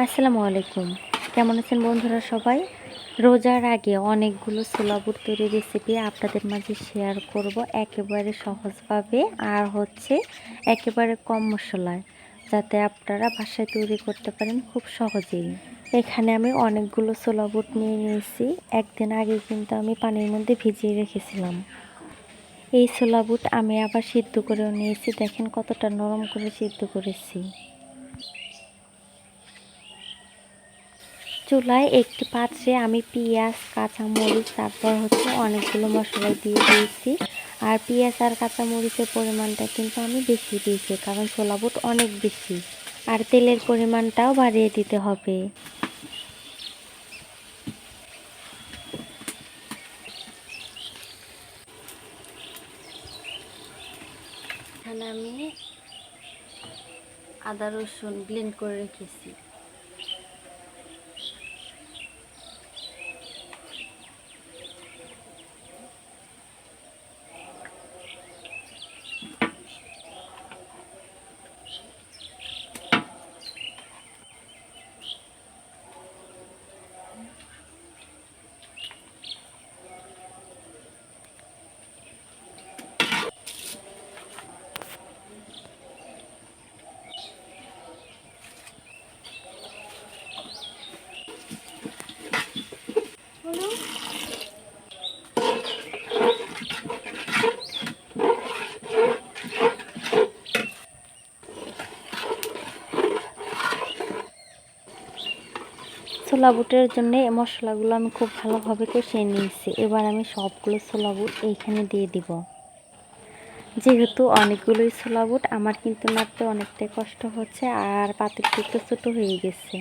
আসসালামু আলাইকুম। কেমন আছেন বন্ধুরা সবাই? রোজার আগে অনেকগুলো ছোলা বুট তৈরির রেসিপি আপনাদের মাঝে শেয়ার করব একেবারে সহজভাবে আর একেবারে কম মসলায়, যাতে আপনারা বাসায় তৈরি করতে পারেন খুব সহজেই। এখানে আমি অনেকগুলো ছোলা বুট নিয়ে নিয়েছি। একদিন আগে কিন্তু আমি পানির মধ্যে ভিজিয়ে রেখেছিলাম। এই ছোলা বুট আমি আবার সিদ্ধ করেও নিয়েছি। দেখেন কতটা নরম করে সিদ্ধ করেছি। চুলায় একটি পাত্রে আমি পেঁয়াজ, কাঁচামরিচ, তারপর অনেকগুলো মশলা দিয়ে দিয়েছি। আর পেঁয়াজ আর কাঁচামরিচের পরিমাণটা কিন্তু আমি বেশি দিয়েছি, কারণ ছোলা বুট অনেক বেশি। আর তেলের পরিমাণটাও বাড়িয়ে দিতে হবে। এখানে আমি আদা রসুন ব্লেন্ড করে রেখেছি। ছোলা বুটের জন্য এই মশলাগুলো আমি খুব ভালোভাবে কষিয়ে নিয়েছি। এবার আমি সবগুলো ছোলা বুট এইখানে দিয়ে দিব। যেহেতু অনেকগুলোই ছোলা বুট, আমার কিন্তু নাড়তে অনেকটাই কষ্ট হচ্ছে, আর পাতিলটা একটু ছোটো হয়ে গেছে।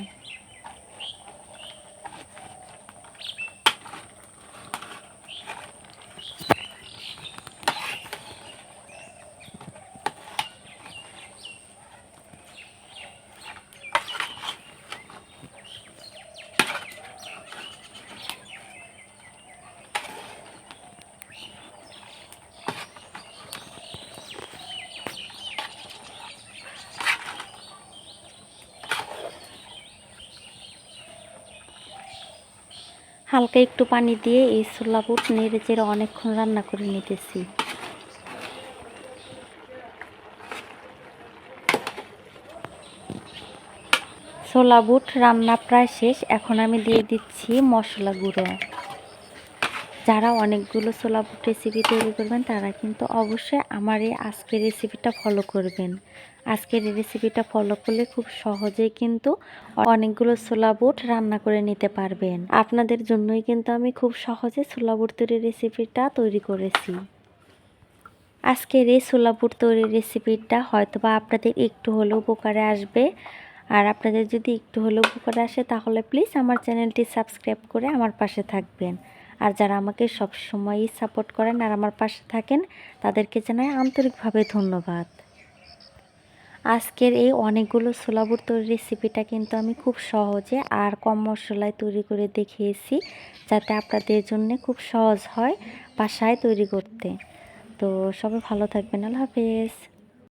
হালকা একটু পানি দিয়ে এই ছোলা বুট নেড়ে চেড়ে অনেকক্ষণ রান্না করে নিতেছি। ছোলা বুট রান্না প্রায় শেষ। এখন আমি দিয়ে দিচ্ছি মশলা গুঁড়ো। যারা অনেকগুলো ছোলা বুট রেসিপি তৈরি করবেন তারা কিন্তু অবশ্যই আমার এই আজকের রেসিপিটা ফলো করবেন। আজকের এই রেসিপিটা ফলো করলে খুব সহজেই কিন্তু অনেকগুলো ছোলা বুট রান্না করে নিতে পারবেন। আপনাদের জন্যই কিন্তু আমি খুব সহজে ছোলা বুট তৈরির রেসিপিটা তৈরি করেছি। আজকের এই ছোলা বুট তৈরির রেসিপিটা হয়তোবা আপনাদের একটু হলেও উপকারে আসবে। আর আপনাদের যদি একটু হলেও উপকারে আসে তাহলে প্লিজ আমার চ্যানেলটি সাবস্ক্রাইব করে আমার পাশে থাকবেন। আর যারা আমাকে সবসময়ই সাপোর্ট করেন আর আমার পাশে থাকেন, তাদেরকে জানাই আন্তরিকভাবে ধন্যবাদ। আজকের এই অনেকগুলো ছোলা বুট তৈরির রেসিপিটা কিন্তু আমি খুব সহজে আর কম মশলায় তৈরি করে দেখিয়েছি, যাতে আপনাদের জন্য খুব সহজ হয় বাসায় তৈরি করতে। তো সবাই ভালো থাকবেন। আল্লাহ হাফেজ।